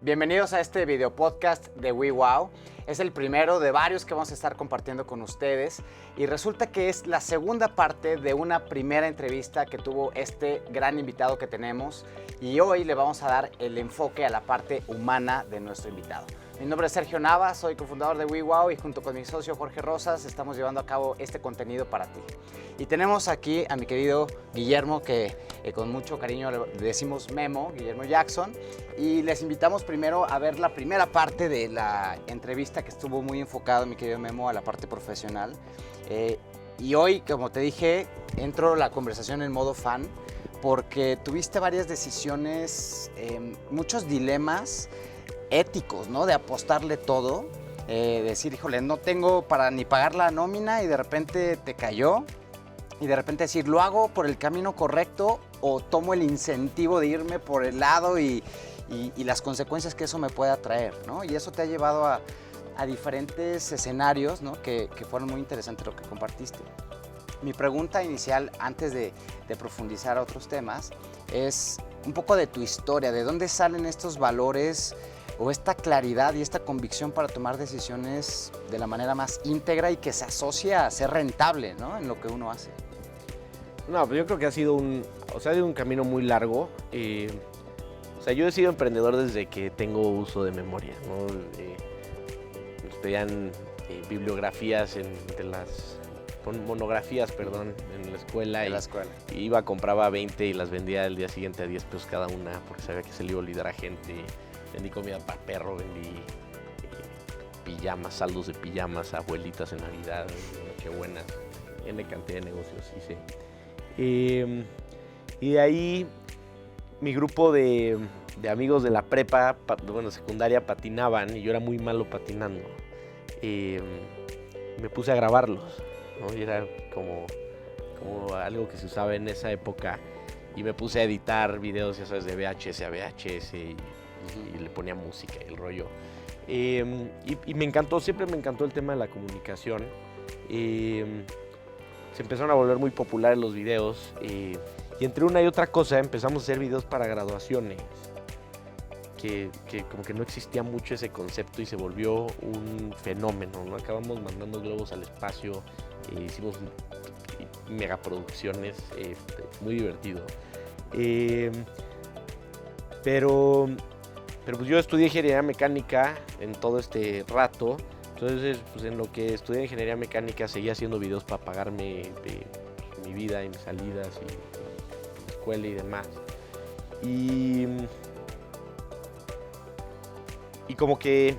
Bienvenidos a este video podcast de WeWow. Es el primero de varios que vamos a estar compartiendo con ustedes y resulta que es la segunda parte de una primera entrevista que tuvo este gran invitado que tenemos y hoy le vamos a dar el enfoque a la parte humana de nuestro invitado. Mi nombre es Sergio Nava, soy cofundador de WeWow y junto con mi socio Jorge Rosas estamos llevando a cabo este contenido para ti. Y tenemos aquí a mi querido Guillermo, que con mucho cariño le decimos Memo, Guillermo Jackson, y les invitamos primero a ver la primera parte de la entrevista que estuvo muy enfocado, mi querido Memo, a la parte profesional. Y hoy, como te dije, entro la conversación en modo fan, porque tuviste varias decisiones, muchos dilemas éticos, ¿no? De apostarle todo, decir, híjole, no tengo para ni pagar la nómina y de repente te cayó. Y de repente decir, ¿lo hago por el camino correcto o tomo el incentivo de irme por el lado y las consecuencias que eso me pueda traer, ¿no? Y eso te ha llevado a diferentes escenarios, ¿no? que fueron muy interesantes lo que compartiste. Mi pregunta inicial, antes de profundizar a otros temas, es un poco de tu historia, de dónde salen estos valores o esta claridad y esta convicción para tomar decisiones de la manera más íntegra y que se asocia a ser rentable, ¿no? En lo que uno hace. No, pues yo creo que ha sido un camino muy largo. Yo he sido emprendedor desde que tengo uso de memoria, ¿no? Nos pedían bibliografías monografías, en la escuela. Y iba, compraba 20 y las vendía el día siguiente a 10 pesos cada una porque sabía que se le iba a olvidar a gente. Vendí comida para perro, vendí pijamas, saldos de pijamas a abuelitas en Navidad, en Nochebuena, N cantidad de negocios hice. Y de ahí mi grupo de amigos de la prepa, secundaria, patinaban y yo era muy malo patinando. Me puse a grabarlos, ¿no? Y era como algo que se usaba en esa época y me puse a editar videos, ya sabes, de VHS a VHS y le ponía música y el rollo. Y me encantó, siempre me encantó el tema de la comunicación. Se empezaron a volver muy populares los videos y entre una y otra cosa empezamos a hacer videos para graduaciones, que como que no existía mucho ese concepto y se volvió un fenómeno, ¿no? Acabamos mandando globos al espacio, hicimos megaproducciones, muy divertido. Pero pues yo estudié ingeniería mecánica en todo este rato. Entonces, pues en lo que estudié ingeniería mecánica seguía haciendo videos para pagarme mi vida y mis salidas y escuela y demás. Y como que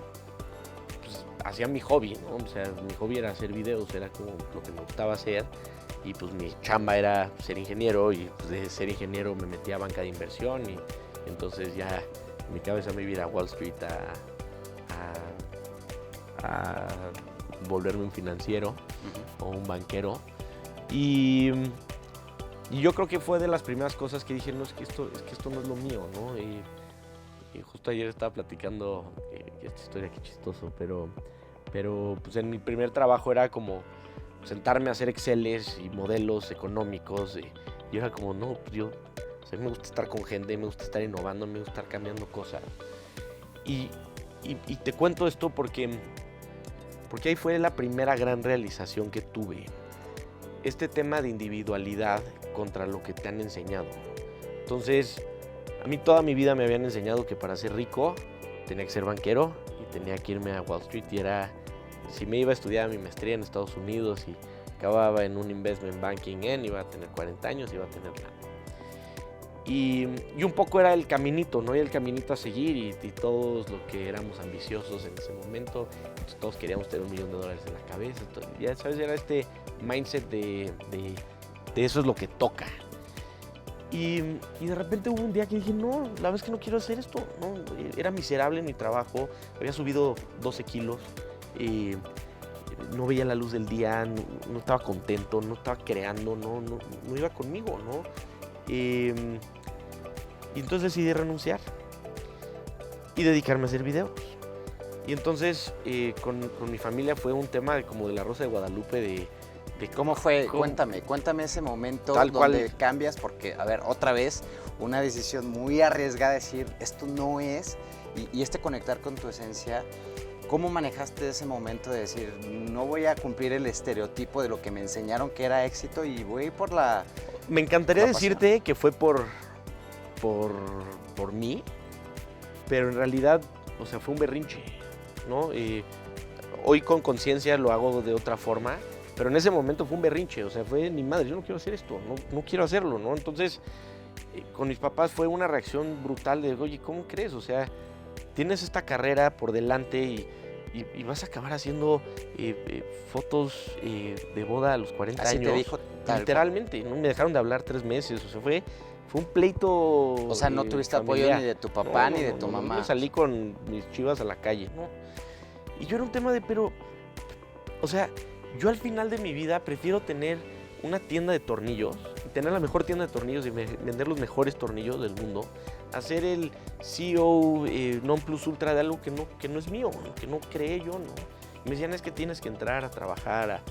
pues, hacía mi hobby, ¿no? O sea, mi hobby era hacer videos, era como lo que me gustaba hacer. Y pues mi chamba era ser ingeniero y pues de ser ingeniero me metí a banca de inversión y entonces ya en mi cabeza me iba a ir a Wall Street a volverme un financiero o un banquero. Y yo creo que fue de las primeras cosas que dije, no, es que esto no es lo mío, ¿no? Y justo ayer estaba platicando esta historia, qué chistoso, pero pues en mi primer trabajo era como sentarme a hacer Exceles y modelos económicos y era como, no, pues me gusta estar con gente, me gusta estar innovando, me gusta estar cambiando cosas. Y te cuento esto porque ahí fue la primera gran realización que tuve. Este tema de individualidad contra lo que te han enseñado. Entonces, a mí toda mi vida me habían enseñado que para ser rico tenía que ser banquero y tenía que irme a Wall Street y si me iba a estudiar mi maestría en Estados Unidos y acababa en un investment banking iba a tener 40 años y iba a tener nada. Y un poco era el caminito, ¿no? Y el caminito a seguir y todos los que éramos ambiciosos en ese momento, pues todos queríamos tener $1 millón en la cabeza. Entonces, ya sabes, era este mindset de eso es lo que toca. Y de repente hubo un día que dije, no, la verdad es que no quiero hacer esto, ¿no? Era miserable en mi trabajo, había subido 12 kilos, no veía la luz del día, no estaba contento, no estaba creando, no iba conmigo, ¿no? Y entonces decidí renunciar y dedicarme a hacer videos. Y entonces con mi familia fue un tema como de la Rosa de Guadalupe de ¿Cómo fue? Cuéntame ese momento donde cambias, porque, a ver, otra vez, una decisión muy arriesgada, decir, esto no es, y este conectar con tu esencia, ¿cómo manejaste ese momento de decir, no voy a cumplir el estereotipo de lo que me enseñaron que era éxito y voy a ir por la... Me encantaría la pasión? decirte que fue por mí, pero en realidad, o sea, fue un berrinche, ¿no? Hoy con conciencia lo hago de otra forma, pero en ese momento fue un berrinche, o sea, fue ni madre, yo no quiero hacer esto, no quiero hacerlo, ¿no? Entonces, con mis papás fue una reacción brutal de, oye, ¿cómo crees? O sea, tienes esta carrera por delante y vas a acabar haciendo fotos de boda a los 40 Así años. te dijo tal Literalmente, ¿no? Me dejaron de hablar 3 meses, o sea, fue un pleito. O sea, no tuviste apoyo familiar. ni de tu papá No, ni de no, tu no, mamá. Yo salí con mis chivas a la calle, ¿no? Y yo era un tema de, pero, o sea, yo al final de mi vida prefiero tener una tienda de tornillos, y tener la mejor tienda de tornillos y vender los mejores tornillos del mundo, a ser el CEO non plus ultra de algo que no es mío, que no creé yo, ¿no? Y me decían, es que tienes que entrar a trabajar,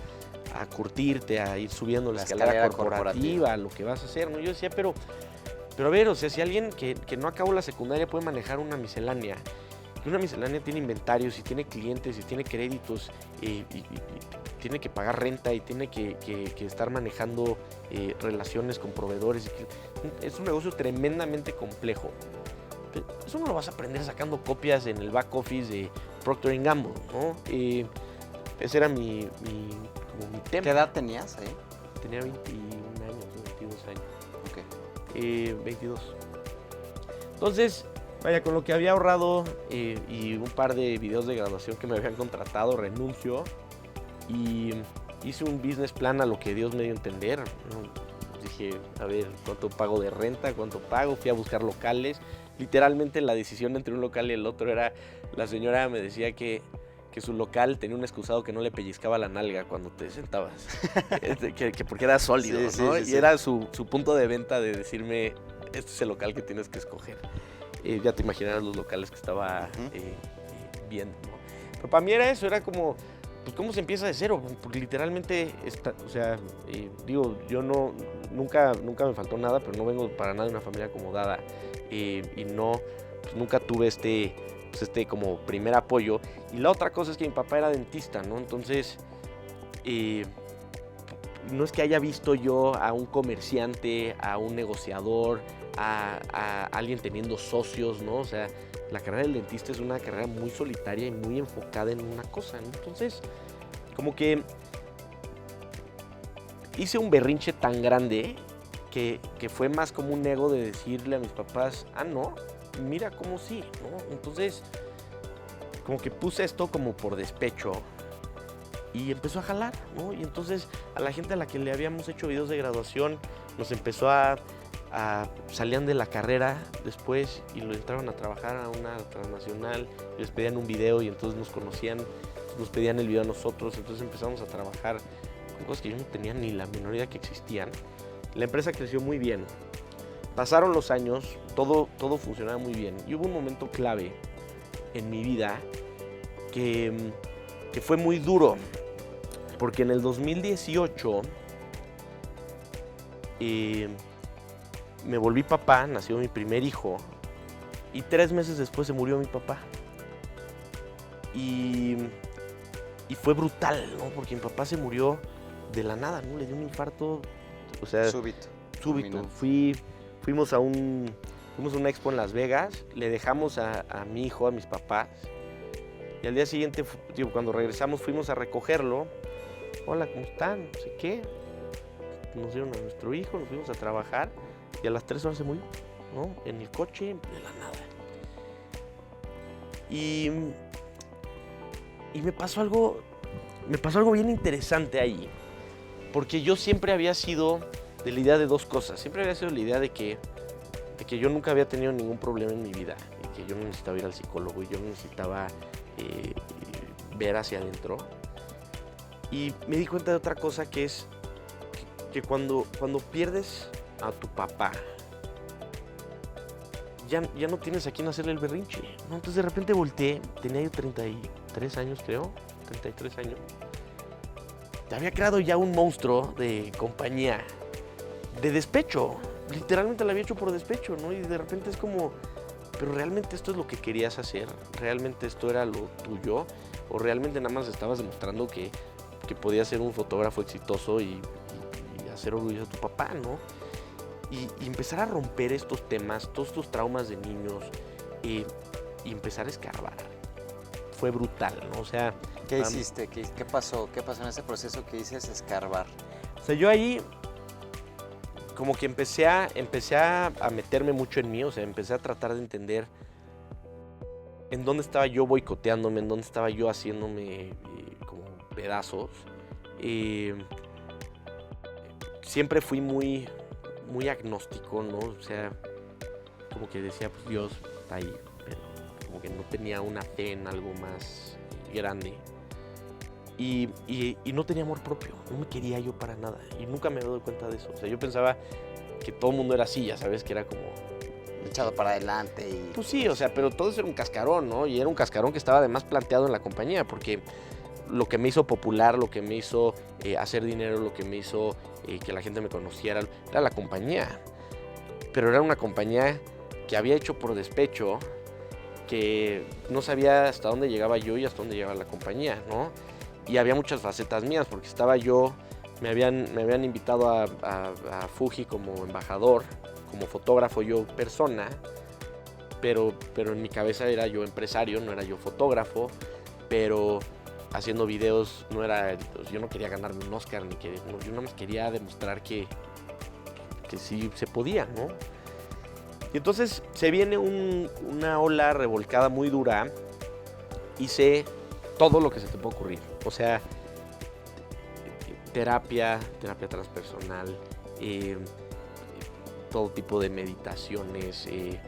a curtirte, a ir subiendo la escalera corporativa, lo que vas a hacer, ¿no? Yo decía, pero a ver, o sea, si alguien que no acabó la secundaria puede manejar una miscelánea, y una miscelánea tiene inventarios, y tiene clientes, y tiene créditos, y tiene que pagar renta, y tiene que estar manejando relaciones con proveedores, es un negocio tremendamente complejo. Eso no lo vas a aprender sacando copias en el back office de Procter & Gamble, ¿no? Ese era mi tema. ¿Qué edad tenías ahí? Tenía 21 años, 22 años. Ok. 22. Entonces, vaya, con lo que había ahorrado y un par de videos de graduación que me habían contratado, renuncio y hice un business plan a lo que Dios me dio a entender, ¿no? Dije, a ver, ¿cuánto pago de renta? ¿Cuánto pago? Fui a buscar locales. Literalmente la decisión entre un local y el otro era, la señora me decía que su local tenía un excusado que no le pellizcaba la nalga cuando te sentabas, que porque era sólido, Sí, ¿no? sí, Y sí. era su punto de venta de decirme, este es el local que tienes que escoger. Ya te imaginarás los locales que estaba viendo, ¿no? Pero para mí era eso, era como, pues cómo se empieza de cero, porque literalmente, o sea, digo, yo nunca me faltó nada, pero no vengo para nada de una familia acomodada y no, pues nunca tuve este como primer apoyo. Y la otra cosa es que mi papá era dentista, ¿no? Entonces, no es que haya visto yo a un comerciante, a un negociador, a alguien teniendo socios, ¿no? O sea, la carrera del dentista es una carrera muy solitaria y muy enfocada en una cosa, ¿no? Entonces, como que hice un berrinche tan grande que fue más como un ego de decirle a mis papás, no, mira cómo sí, ¿no? Entonces, como que puse esto como por despecho y empezó a jalar, ¿no? Y entonces a la gente a la que le habíamos hecho videos de graduación nos empezó salían de la carrera después y lo entraron a trabajar a una transnacional, les pedían un video y entonces nos conocían, nos pedían el video a nosotros, entonces empezamos a trabajar con cosas que yo no tenía ni la menor idea que existían. La empresa creció muy bien. Pasaron los años, todo funcionaba muy bien. Y hubo un momento clave en mi vida que fue muy duro. Porque en el 2018 me volví papá, nació mi primer hijo. Y 3 meses después se murió mi papá. Y fue brutal, ¿no? Porque mi papá se murió de la nada, ¿no? Le dio un infarto, o sea, súbito. Fuimos a una expo en Las Vegas, le dejamos a mi hijo, a mis papás, y al día siguiente, cuando regresamos, fuimos a recogerlo. Hola, ¿cómo están? No sé qué. Nos dieron a nuestro hijo, nos fuimos a trabajar, y a las 3 horas se murió, ¿no? En el coche, de la nada. Y me pasó algo bien interesante ahí, porque yo siempre había sido de la idea de 2 cosas. Siempre había sido la idea de que yo nunca había tenido ningún problema en mi vida, y que yo no necesitaba ir al psicólogo, y yo no necesitaba ver hacia adentro. Y me di cuenta de otra cosa, que es que cuando pierdes a tu papá, ya no tienes a quién hacerle el berrinche, ¿no? Entonces de repente volteé, tenía yo 33 años, creo, 33 años. Había creado ya un monstruo de compañía, de despecho. Literalmente la había hecho por despecho, ¿no? Y de repente es como, pero ¿realmente esto es lo que querías hacer? ¿Realmente esto era lo tuyo? ¿O realmente nada más estabas demostrando que podías ser un fotógrafo exitoso y hacer orgulloso a tu papá, ¿no? Y empezar a romper estos temas, todos estos traumas de niños, y empezar a escarbar. Fue brutal, ¿no? O sea... ¿Qué hiciste? ¿Qué pasó? ¿Qué pasó en ese proceso que dices escarbar? O sea, yo ahí como que empecé a meterme mucho en mí, o sea, empecé a tratar de entender en dónde estaba yo boicoteándome, en dónde estaba yo haciéndome como pedazos. Siempre fui muy agnóstico, ¿no? O sea, como que decía, pues Dios está ahí, pero como que no tenía una fe en algo más grande. Y no tenía amor propio, no me quería yo para nada. Y nunca me había dado cuenta de eso. O sea, yo pensaba que todo el mundo era así, ya sabes, que era como... echado para adelante y... Pues sí, o sea, pero todo eso era un cascarón, ¿no? Y era un cascarón que estaba además planteado en la compañía, porque lo que me hizo popular, lo que me hizo hacer dinero, lo que me hizo que la gente me conociera, era la compañía. Pero era una compañía que había hecho por despecho, que no sabía hasta dónde llegaba yo y hasta dónde llegaba la compañía, ¿no? Y había muchas facetas mías, porque estaba yo, me habían invitado a Fuji como embajador, como fotógrafo, yo persona, pero en mi cabeza era yo empresario, no era yo fotógrafo, pero haciendo videos no era, yo no quería ganarme un Oscar, yo nada más quería demostrar que sí se podía, ¿no? Y entonces se viene una ola revolcada muy dura, hice todo lo que se te puede ocurrir, o sea, terapia transpersonal, todo tipo de meditaciones, me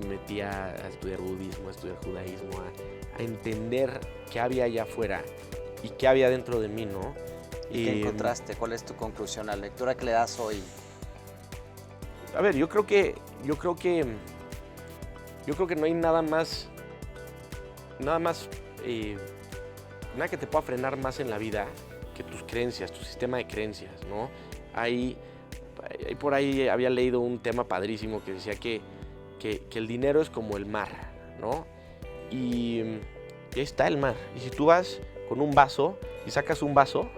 metí a estudiar budismo, a estudiar judaísmo, a entender qué había allá afuera y qué había dentro de mí, ¿no? ¿Y qué encontraste? ¿Cuál es tu conclusión? ¿La lectura que le das hoy? A ver, yo creo que no hay nada que te pueda frenar más en la vida que tus creencias, tu sistema de creencias, ¿no? Por ahí había leído un tema padrísimo que decía que el dinero es como el mar, ¿no? Y ahí está el mar. Y si tú vas con un vaso y sacas un vaso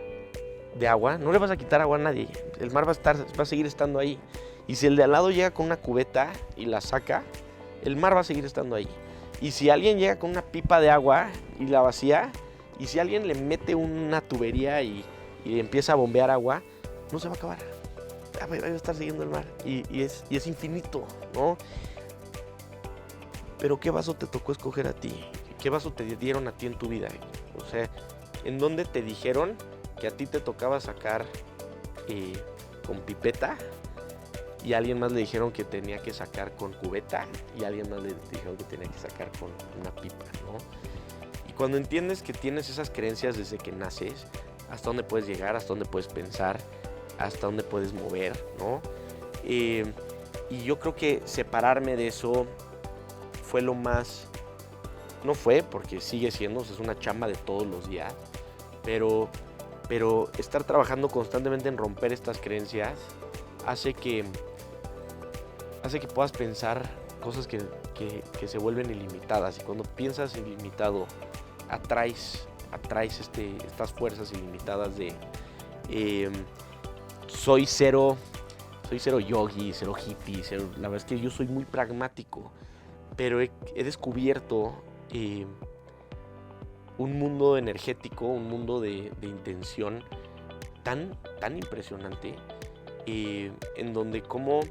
de agua, no le vas a quitar agua a nadie. El mar va a seguir estando ahí. Y si el de al lado llega con una cubeta y la saca, el mar va a seguir estando ahí. Y si alguien llega con una pipa de agua y la vacía, y si alguien le mete una tubería y empieza a bombear agua, no se va a acabar. Va a estar siguiendo el mar. Y es infinito, ¿no? Pero ¿qué vaso te tocó escoger a ti? ¿Qué vaso te dieron a ti en tu vida? O sea, ¿en dónde te dijeron que a ti te tocaba sacar con pipeta? Y a alguien más le dijeron que tenía que sacar con cubeta, y a alguien más le dijeron que tenía que sacar con una pipa, ¿no? Y cuando entiendes que tienes esas creencias desde que naces, hasta dónde puedes llegar, hasta dónde puedes pensar, hasta dónde puedes mover, ¿no? Y yo creo que separarme de eso fue lo más... No fue, porque sigue siendo, es una chamba de todos los días, pero estar trabajando constantemente en romper estas creencias hace que puedas pensar cosas que se vuelven ilimitadas. Y cuando piensas ilimitado, atraes estas fuerzas ilimitadas de soy cero yogi, cero hippie, la verdad es que yo soy muy pragmático, pero he descubierto un mundo energético, un mundo de intención tan impresionante, en donde como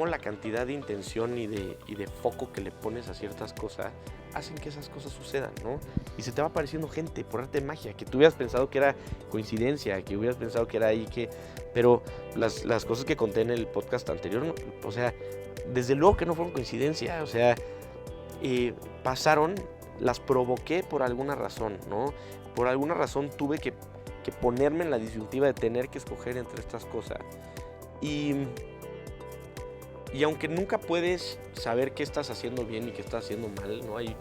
la cantidad de intención y de foco que le pones a ciertas cosas hacen que esas cosas sucedan, ¿no? Y se te va apareciendo gente por arte de magia, que tú hubieras pensado que era coincidencia, que hubieras pensado que era ahí, pero las cosas que conté en el podcast anterior, ¿no? O sea, desde luego que no fueron coincidencia, o sea, pasaron, las provoqué por alguna razón, ¿no? Por alguna razón tuve que ponerme en la disyuntiva de tener que escoger entre estas cosas. Y aunque nunca puedes saber qué estás haciendo bien y qué estás haciendo mal, ¿no? Hay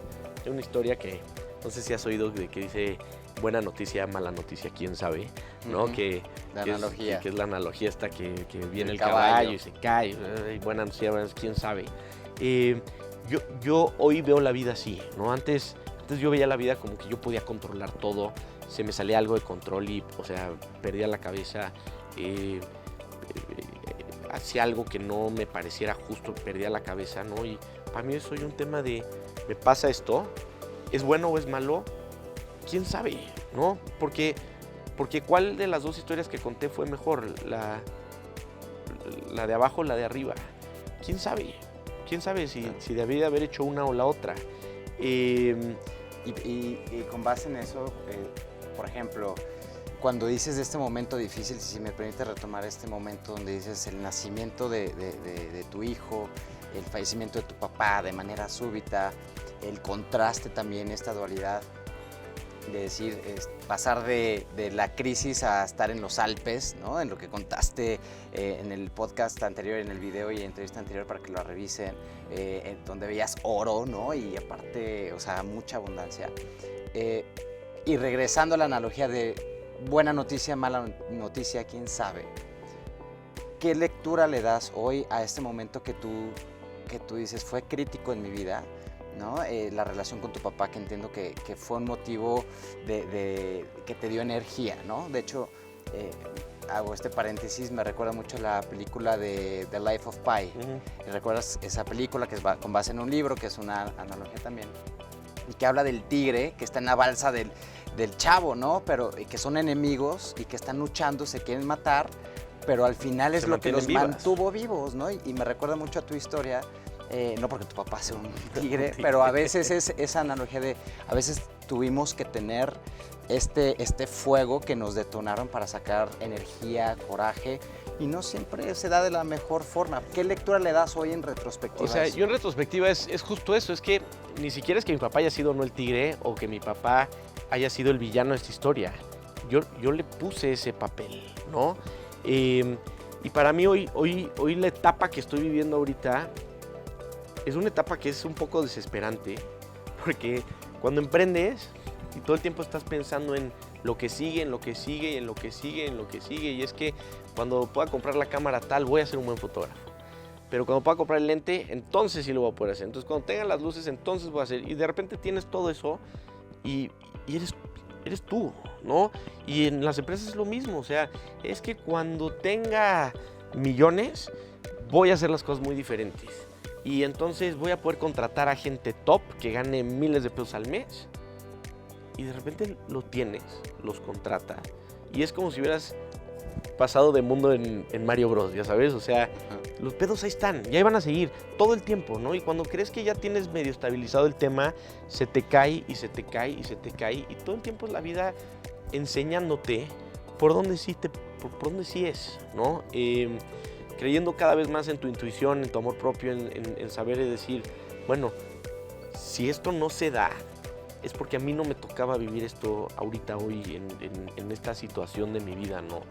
una historia que no sé si has oído, que dice buena noticia, mala noticia, quién sabe, ¿no? Uh-huh. Que es la analogía esta que viene el caballo y se cae, y buena noticia, quién sabe. Yo hoy veo la vida así, ¿no? Antes yo veía la vida como que yo podía controlar todo, se me salía algo de control y, o sea, perdía la cabeza, hacía algo que no me pareciera justo, perdía la cabeza, ¿no? Y para mí eso es un tema de, me pasa esto, ¿es bueno o es malo? ¿Quién sabe, no? Porque ¿cuál de las dos historias que conté fue mejor? ¿La de abajo o la de arriba? ¿Quién sabe? ¿Quién sabe si debía de haber hecho una o la otra? Y con base en eso, por ejemplo, cuando dices de este momento difícil, si me permite retomar este momento donde dices el nacimiento de tu hijo, el fallecimiento de tu papá de manera súbita, el contraste también, esta dualidad de decir, pasar de la crisis a estar en los Alpes, ¿no? En lo que contaste en el podcast anterior, en el video y entrevista anterior para que lo revisen, donde veías oro, ¿no? Y aparte, o sea, mucha abundancia. Y regresando a la analogía de buena noticia, mala noticia, quién sabe. ¿Qué lectura le das hoy a este momento que tú dices fue crítico en mi vida? ¿No? La relación con tu papá, que entiendo que fue un motivo que te dio energía, ¿no? De hecho, hago este paréntesis, me recuerda mucho la película de The Life of Pi. ¿Recuerdas esa película que es con base en un libro, que es una analogía también? Y que habla del tigre que está en la balsa del chavo, ¿no? Pero que son enemigos y que están luchando, se quieren matar, pero al final es lo que los mantuvo vivos, ¿no? Y me recuerda mucho a tu historia. No porque tu papá sea un tigre, pero a veces es esa analogía de, a veces tuvimos que tener este fuego que nos detonaron para sacar energía, coraje, y no siempre se da de la mejor forma. ¿Qué lectura le das hoy en retrospectiva? O sea, yo en retrospectiva es justo eso, es que ni siquiera es que mi papá haya sido no el tigre o que mi papá haya sido el villano de esta historia. Yo le puse ese papel, ¿no? Y para mí hoy la etapa que estoy viviendo ahorita es una etapa que es un poco desesperante, porque cuando emprendes y todo el tiempo estás pensando en lo que sigue, en lo que sigue, en lo que sigue, en lo que sigue, y es que cuando pueda comprar la cámara tal, voy a ser un buen fotógrafo. Pero cuando pueda comprar el lente, entonces sí lo voy a poder hacer. Entonces cuando tenga las luces, entonces voy a hacer. Y de repente tienes todo eso y eres tú, ¿no? Y en las empresas es lo mismo, o sea, es que cuando tenga millones, voy a hacer las cosas muy diferentes. Y entonces voy a poder contratar a gente top que gane miles de pesos al mes. Y de repente lo tienes, los contratas. Y es como si hubieras pasado de mundo en Mario Bros, ya sabes. O sea, los pedos ahí están, y ahí van a seguir todo el tiempo, ¿no? Y cuando crees que ya tienes medio estabilizado el tema, se te cae y se te cae y se te cae. Y todo el tiempo es la vida enseñándote por dónde sí es, ¿no? Creyendo cada vez más en tu intuición, en tu amor propio, en saber decir, bueno, si esto no se da, es porque a mí no me tocaba vivir esto ahorita, hoy, en esta situación de mi vida, ¿no?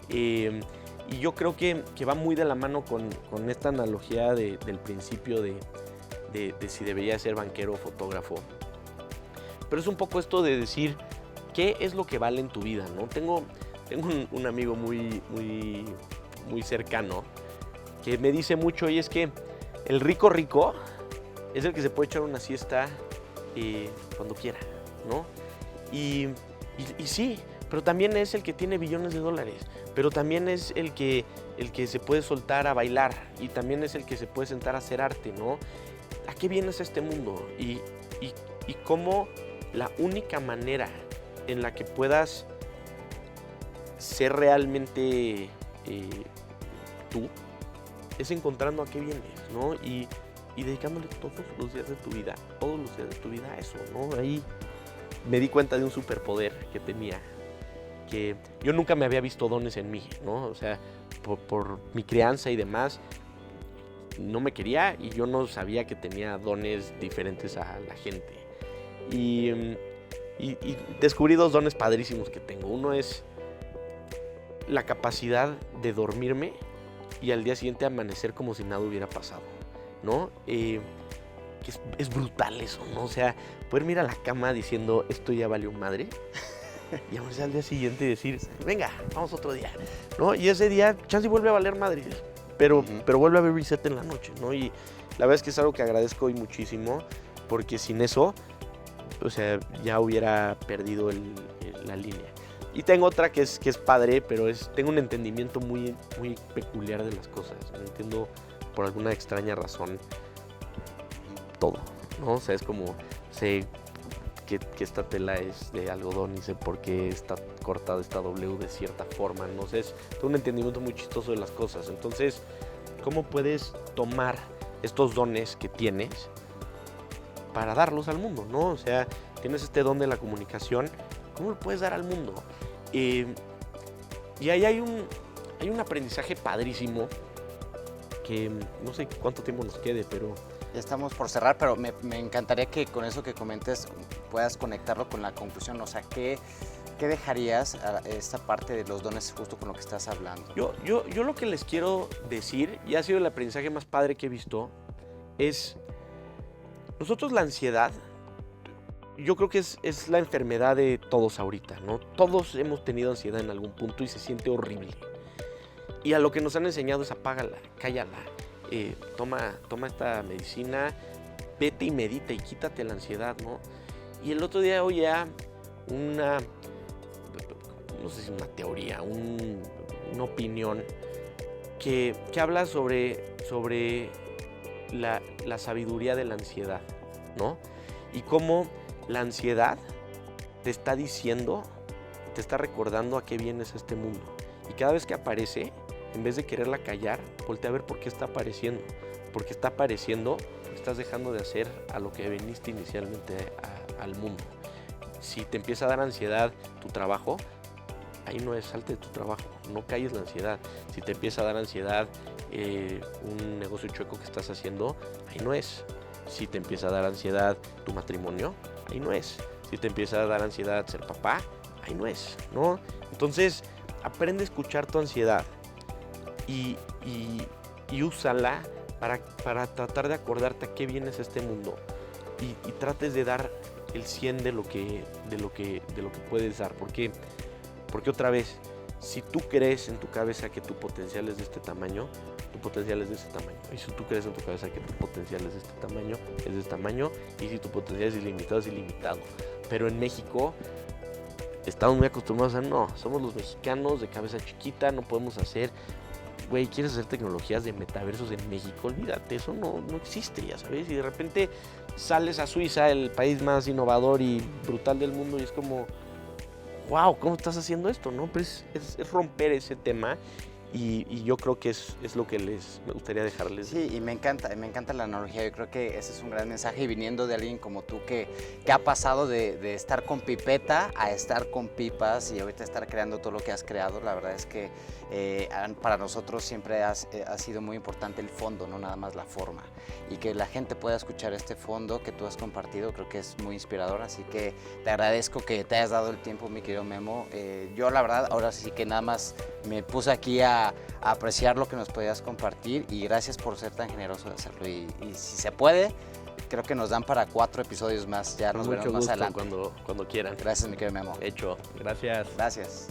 Y yo creo que va muy de la mano con esta analogía del principio de si debería ser banquero o fotógrafo. Pero es un poco esto de decir, ¿qué es lo que vale en tu vida, no? Tengo un amigo muy cercano que me dice mucho, y es que el rico es el que se puede echar una siesta cuando quiera, ¿no? Y sí, pero también es el que tiene billones de dólares, pero también es el que se puede soltar a bailar, y también es el que se puede sentar a hacer arte, ¿no? ¿A qué vienes a este mundo? Y cómo la única manera en la que puedas ser realmente tú es encontrando a qué vienes, ¿no? Y dedicándole todos los días de tu vida a eso, ¿no? Ahí me di cuenta de un superpoder que tenía, que yo nunca me había visto dones en mí, ¿no? O sea, por mi crianza y demás, no me quería y yo no sabía que tenía dones diferentes a la gente. Y descubrí dos dones padrísimos que tengo. Uno es la capacidad de dormirme y al día siguiente amanecer como si nada hubiera pasado, ¿no? Que es brutal eso, ¿no? O sea, poder mirar a la cama diciendo, esto ya valió madre, y amanecer al día siguiente y decir, venga, vamos otro día, ¿no? Y ese día, chance vuelve a valer madre, pero vuelve a haber reset en la noche, ¿no? Y la verdad es que es algo que agradezco hoy muchísimo, porque sin eso, o sea, ya hubiera perdido la línea. Y tengo otra que es padre, pero tengo un entendimiento muy, muy peculiar de las cosas. No entiendo por alguna extraña razón todo, ¿no? O sea, es como, sé que esta tela es de algodón y sé por qué está cortada esta W de cierta forma, ¿no? O sea, tengo un entendimiento muy chistoso de las cosas. Entonces, ¿cómo puedes tomar estos dones que tienes para darlos al mundo, ¿no? O sea, tienes este don de la comunicación, ¿cómo lo puedes dar al mundo? Y ahí hay un aprendizaje padrísimo que no sé cuánto tiempo nos quede, pero... Ya estamos por cerrar, pero me encantaría que con eso que comentes puedas conectarlo con la conclusión. O sea, ¿qué dejarías a esta parte de los dones justo con lo que estás hablando? Yo lo que les quiero decir, y ha sido el aprendizaje más padre que he visto, es nosotros la ansiedad, yo creo que es la enfermedad de todos ahorita, ¿no? Todos hemos tenido ansiedad en algún punto y se siente horrible. Y a lo que nos han enseñado es apágala, cállala, toma esta medicina, vete y medita y quítate la ansiedad, ¿no? Y el otro día oía no sé si una teoría, una opinión que habla sobre la sabiduría de la ansiedad, ¿no? Y cómo la ansiedad te está diciendo, te está recordando a qué vienes a este mundo. Y cada vez que aparece, en vez de quererla callar, voltea a ver por qué está apareciendo. Porque está apareciendo, estás dejando de hacer a lo que viniste inicialmente al mundo. Si te empieza a dar ansiedad tu trabajo, ahí no es, salte de tu trabajo, no calles la ansiedad. Si te empieza a dar ansiedad un negocio chueco que estás haciendo, ahí no es. Si te empieza a dar ansiedad tu matrimonio, ahí no es. Si te empieza a dar ansiedad ser papá, ahí no es, ¿no? Entonces, aprende a escuchar tu ansiedad y úsala para tratar de acordarte a qué vienes a este mundo y trates de dar el 100 de lo que puedes dar. Porque otra vez, si tú crees en tu cabeza que tu potencial es de este tamaño, tu potencial es de este tamaño. Y si tú crees en tu cabeza que tu potencial es de este tamaño, es de este tamaño. Y si tu potencial es ilimitado, es ilimitado. Pero en México estamos muy acostumbrados a no, somos los mexicanos de cabeza chiquita, no podemos hacer... Güey, ¿quieres hacer tecnologías de metaversos en México? Olvídate, eso no existe, ya sabes. Y de repente sales a Suiza, el país más innovador y brutal del mundo, y es como... wow, ¿cómo estás haciendo esto? ¿No? Pues es romper ese tema y yo creo que es lo que me gustaría dejarles. Sí, y me encanta la analogía. Yo creo que ese es un gran mensaje y viniendo de alguien como tú que ha pasado de estar con pipeta a estar con pipas y ahorita estar creando todo lo que has creado. La verdad es que para nosotros siempre ha sido muy importante el fondo, no nada más la forma. Y que la gente pueda escuchar este fondo que tú has compartido, creo que es muy inspirador. Así que te agradezco que te hayas dado el tiempo, mi querido Memo. Yo la verdad ahora sí que nada más me puse aquí a apreciar lo que nos podías compartir y gracias por ser tan generoso de hacerlo. Y si se puede, creo que nos dan para 4 episodios más. Ya nos veremos más adelante. Cuando quieran. Gracias, mi querido Memo. Hecho. Gracias. Gracias.